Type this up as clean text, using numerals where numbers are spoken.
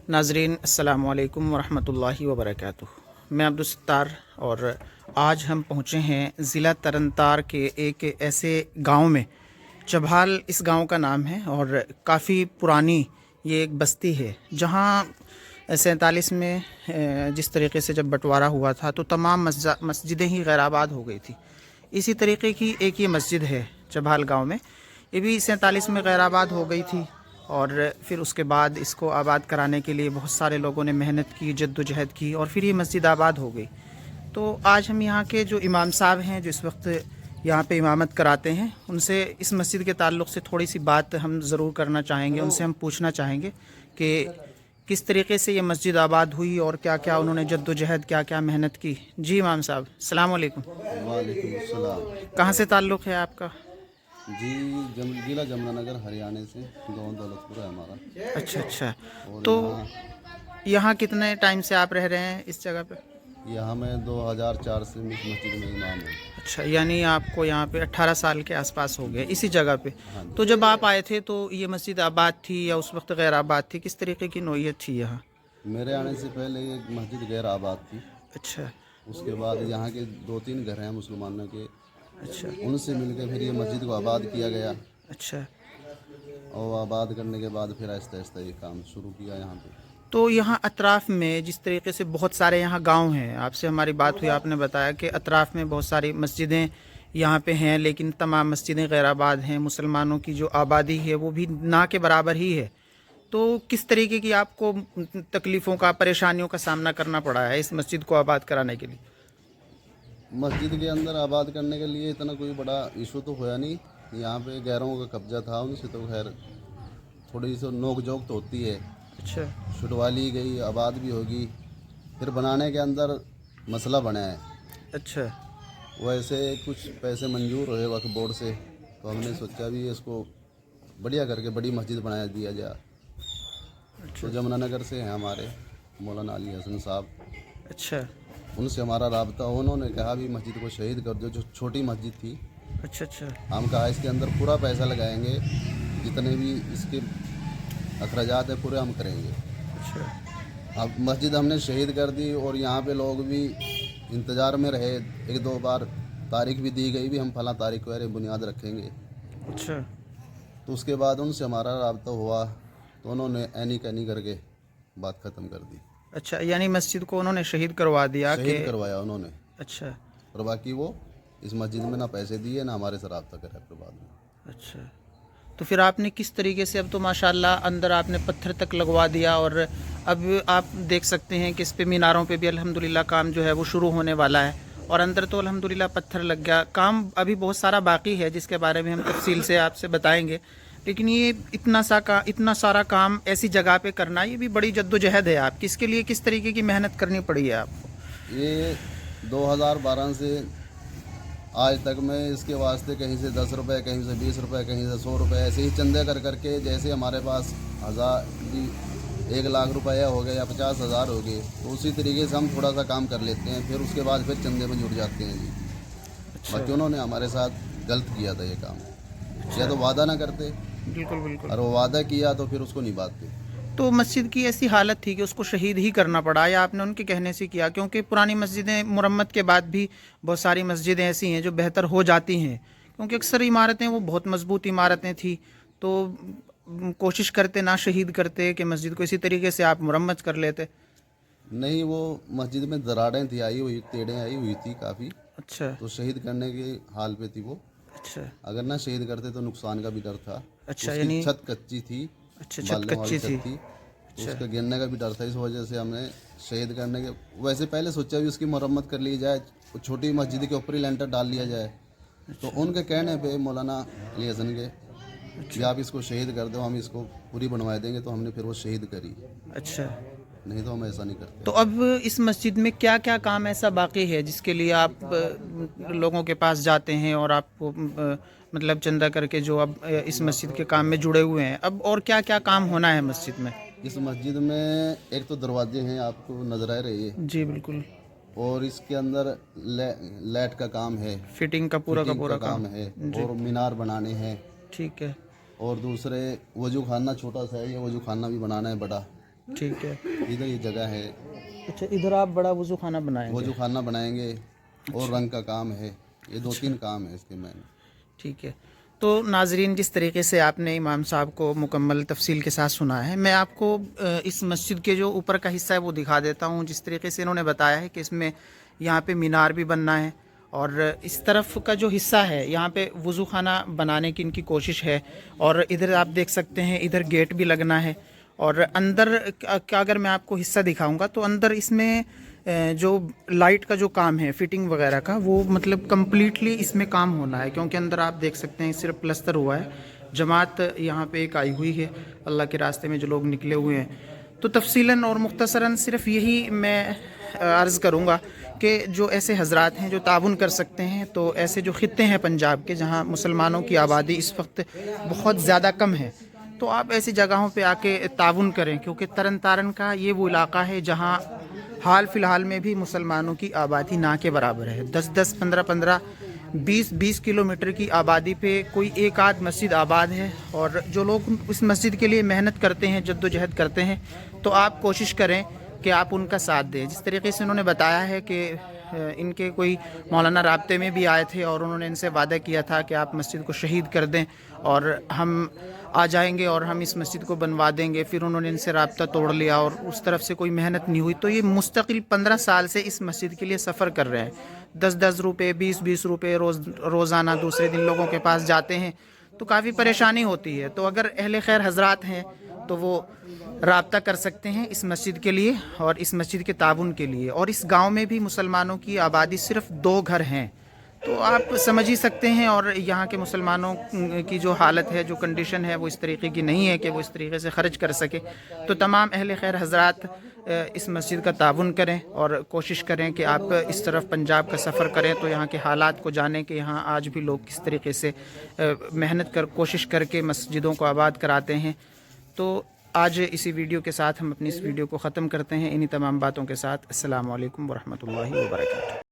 नाजरीन अस्सलाम वालेकुम वरहमतुल्लाहि वबरकातुहू। मैं अब्दुल और आज हम पहुँचे हैं ज़िला तरनतार के एक ऐसे गांव में। चबहाल इस गांव का नाम है और काफ़ी पुरानी ये एक बस्ती है जहां 47 में जिस तरीके से जब बंटवारा हुआ था तो तमाम मस्जिदें ही गैर आबाद हो गई थी। इसी तरीके की एक ये मस्जिद है चबहाल गांव में, ये भी 47 में गैर आबाद हो गई थी और फिर उसके बाद इसको आबाद कराने के लिए बहुत सारे लोगों ने मेहनत की, जद्दोजहद की और फिर ये मस्जिद आबाद हो गई। तो आज हम यहाँ के जो इमाम साहब हैं जो इस वक्त यहाँ पे इमामत कराते हैं, उनसे इस मस्जिद के ताल्लुक़ से थोड़ी सी बात हम ज़रूर करना चाहेंगे। उनसे हम पूछना चाहेंगे कि किस तरीके से ये मस्जिद आबाद हुई और क्या क्या उन्होंने जद्दोजहद, क्या क्या मेहनत की। जी इमाम साहब, अस्सलाम वालेकुम। वालेकुम अस्सलाम। कहाँ से ताल्लुक़ है आपका? जी जिला जमुनानगर हरियाणा से, गाँव दौलतपुर है हमारा। अच्छा अच्छा। और तो यहाँ कितने टाइम से आप रह रहे हैं इस जगह पे? यहाँ मैं 2004 से मस्जिद में इमाम हूँ। अच्छा, यानी आपको यहाँ पे 18 साल के आसपास हो गए इसी जगह पे। हाँ। तो जब आप आए थे तो ये मस्जिद आबाद थी या उस वक्त गैर आबाद थी? किस तरीके की नौयत थी यहाँ? मेरे आने से पहले ये मस्जिद गैर आबाद थी। अच्छा उसके बाद यहाँ के 2-3 घर हैं मुसलमानों के, अच्छा उनसे मिलकर फिर ये मस्जिद को आबाद किया गया। अच्छा। और आबाद करने के बाद फिर आहिस्ता आहिस्ता ये काम शुरू किया यहाँ पे। तो यहाँ अतराफ़ में जिस तरीके से बहुत सारे यहाँ गांव हैं, आपसे हमारी बात हुई, आपने बताया कि अतराफ़ में बहुत सारी मस्जिदें यहाँ पे हैं, लेकिन तमाम मस्जिदें गैर आबाद हैं। मुसलमानों की जो आबादी है वो भी ना के बराबर ही है। तो किस तरीके की आपको तकलीफ़ों का, परेशानियों का सामना करना पड़ा है इस मस्जिद को आबाद कराने के लिए? मस्जिद के अंदर आबाद करने के लिए इतना कोई बड़ा इशू तो होया नहीं। यहाँ पे गैरों का कब्जा था, उनसे तो खैर थोड़ी सी नोक झोंक तो होती है। अच्छा छुटवा ली गई, आबाद भी होगी। फिर बनाने के अंदर मसला बना है। अच्छा वैसे कुछ पैसे मंजूर हुए वक्फ बोर्ड से, तो हमने सोचा भी इसको बढ़िया करके बड़ी मस्जिद बना दिया जाए। तो जमुनानगर से हैं हमारे मौलाना अली हसन साहब, अच्छा उनसे हमारा राब्ता। उन्होंने कहा भी मस्जिद को शहीद कर दो, जो छोटी मस्जिद थी। अच्छा अच्छा हम कहा इसके अंदर पूरा पैसा लगाएंगे, जितने भी इसके अखराजात है पूरे हम करेंगे। अच्छा। अब मस्जिद हमने शहीद कर दी और यहाँ पे लोग भी इंतज़ार में रहे। 1-2 बार तारीख भी दी गई भी, हम फला तारीख को अरे बुनियाद रखेंगे। अच्छा तो उसके बाद उनसे हमारा राब्ता हुआ तो उन्होंने ऐनी कैनी करके बात ख़त्म कर दी। अच्छा, यानी मस्जिद को उन्होंने शहीद करवा दिया? शहीद करवाया उन्होंने। अच्छा। और बाकी वो इस मस्जिद में ना पैसे दिए ना हमारे से राब्ता करा फिर बाद में। अच्छा, तो फिर आपने किस तरीके से, अब तो माशाल्लाह अंदर आपने पत्थर तक लगवा दिया और अब आप देख सकते हैं कि इस पे मीनारों पे भी अल्हम्दुलिल्लाह काम जो है वो शुरू होने वाला है और अंदर तो अल्हम्दुलिल्लाह पत्थर लग गया। काम अभी बहुत सारा बाकी है जिसके बारे में हम तफसील से आपसे बताएंगे, लेकिन ये इतना सारा काम ऐसी जगह पे करना, ये भी बड़ी जद्दोजहद है आपकी। इसके लिए किस तरीके की मेहनत करनी पड़ी है आपको? ये 2012 से आज तक मैं इसके वास्ते कहीं से 10 रुपये, कहीं से 20 रुपये, कहीं से 100 रुपये ऐसे ही चंदे कर करके, जैसे हमारे पास 1 लाख रुपया हो गया या 50,000 हो गए, तो उसी तरीके से हम थोड़ा सा काम कर लेते हैं। फिर उसके बाद फिर चंदे में जुड़ जाते हैं जी। अच्छा। बाकी उन्होंने हमारे साथ गलत किया था ये काम। या तो वादा ना करते, बिल्कुल बिल्कुल। और वो वादा किया तो फिर उसको निभाते। तो मस्जिद की ऐसी हालत थी कि उसको शहीद ही करना पड़ा, या आपने उनके कहने से किया? क्योंकि पुरानी मस्जिदें मुरम्मत के बाद भी बहुत सारी मस्जिदें ऐसी हैं जो बेहतर हो जाती हैं, क्योंकि अक्सर इमारतें वो बहुत मजबूत इमारतें थी। तो कोशिश करते ना शहीद करते कि मस्जिद को इसी तरीके से आप मुरम्मत कर लेते। नहीं, वो मस्जिद में दरारें थी, आई हुई टेढ़ें आई हुई थी काफ़ी, अच्छा तो शहीद करने के हाल पे थी वो। अच्छा अगर ना शहीद करते तो नुकसान का भी डर था। अच्छा। उसकी यानी छत कच्ची थी, अच्छा, छत बालने वाली कच्ची छत थी। तो उसके गिरने का भी डर था। इस वजह से हमने शहीद करने के वैसे पहले सोचा भी उसकी मरम्मत कर ली जाए, छोटी मस्जिद के ऊपर ही लेंटर डाल लिया जाए। तो उनके कहने पे मौलाना अली हसन के कि आप इसको शहीद कर दो, हम इसको पूरी बनवा देंगे, तो हमने फिर वो शहीद करी। अच्छा, नहीं तो हम ऐसा नहीं करते। तो अब इस मस्जिद में क्या क्या काम ऐसा बाकी है जिसके लिए आप लोगों के पास जाते हैं और आपको मतलब चंदा करके जो अब इस मस्जिद के काम में जुड़े हुए हैं, अब और क्या क्या काम होना है मस्जिद में? इस मस्जिद में एक तो दरवाजे हैं, आपको नजर आ रही है जी बिल्कुल। और इसके अंदर लाइट का काम है, फिटिंग का पूरा काम है, और मीनार बनाने हैं। ठीक है। और दूसरे वजू खाना छोटा सा है, ये वजू खाना भी बनाना है बड़ा। ठीक है। इधर ये जगह है, अच्छा, इधर आप बड़ा वज़ू खाना बनाएंगे? वजू खाना बनाएंगे और रंग का काम है, ये 2-3 काम है इसके मैंने। ठीक है। तो नाज़रीन, जिस तरीके से आपने इमाम साहब को मुकम्मल तफसील के साथ सुना है, मैं आपको इस मस्जिद के जो ऊपर का हिस्सा है वो दिखा देता हूँ। जिस तरीके से इन्होंने बताया है कि इसमें यहाँ पे मीनार भी बनना है, और इस तरफ का जो हिस्सा है यहाँ पे वज़ू खाना बनाने की इनकी कोशिश है। और इधर आप देख सकते हैं, इधर गेट भी लगना है। और अंदर का अगर मैं आपको हिस्सा दिखाऊंगा तो अंदर इसमें जो लाइट का जो काम है, फिटिंग वगैरह का, वो मतलब कम्प्लीटली इसमें काम होना है, क्योंकि अंदर आप देख सकते हैं सिर्फ प्लस्तर हुआ है। जमात यहाँ पे एक आई हुई है, अल्लाह के रास्ते में जो लोग निकले हुए हैं। तो तफसीलन और मुख्तसरन सिर्फ यही मैं अर्ज़ करूँगा कि जो ऐसे हजरात हैं जो ताउन कर सकते हैं, तो ऐसे जो खित्ते हैं पंजाब के जहाँ मुसलमानों की आबादी इस वक्त बहुत ज़्यादा कम है, तो आप ऐसी जगहों पे आके ताउन करें, क्योंकि तरन तारन का ये वो इलाका है जहाँ हाल फ़िलहाल में भी मुसलमानों की आबादी ना के बराबर है। 10-10, 15-15, 20-20 किलोमीटर की आबादी पे कोई एक आध मस्जिद आबाद है। और जो लोग इस मस्जिद के लिए मेहनत करते हैं, जद्दोजहद करते हैं, तो आप कोशिश करें कि आप उनका साथ दें। जिस तरीके से उन्होंने बताया है कि इनके कोई मौलाना राब्ते में भी आए थे और उन्होंने इनसे वादा किया था कि आप मस्जिद को शहीद कर दें और हम आ जाएंगे और हम इस मस्जिद को बनवा देंगे। फिर उन्होंने इनसे राब्ता तोड़ लिया और उस तरफ से कोई मेहनत नहीं हुई। तो ये मुस्तकिल 15 साल से इस मस्जिद के लिए सफ़र कर रहे हैं। 10-10 रुपये, 20-20 रुपये रोज़ाना दूसरे दिन लोगों के पास जाते हैं, तो काफ़ी परेशानी होती है। तो अगर अहले खैर हजरात हैं तो वो राब्ता कर सकते हैं इस मस्जिद के लिए और इस मस्जिद के ताउन के लिए। और इस गांव में भी मुसलमानों की आबादी सिर्फ 2 घर हैं, तो आप समझ ही सकते हैं। और यहाँ के मुसलमानों की जो हालत है, जो कंडीशन है, वो इस तरीके की नहीं है कि वो इस तरीके से ख़र्च कर सके। तो तमाम अहले खैर हजरात इस मस्जिद का ताउन करें और कोशिश करें कि आप इस तरफ पंजाब का सफ़र करें तो यहाँ के हालात को जानें कि यहाँ आज भी लोग किस तरीके से मेहनत कर कोशिश करके मस्जिदों को आबाद कराते हैं। तो आज इसी वीडियो के साथ हम अपनी इस वीडियो को ख़त्म करते हैं, इन्हीं तमाम बातों के साथ। अस्सलामु अलैकुम वरहमतुल्लाहि वबरकातुहू।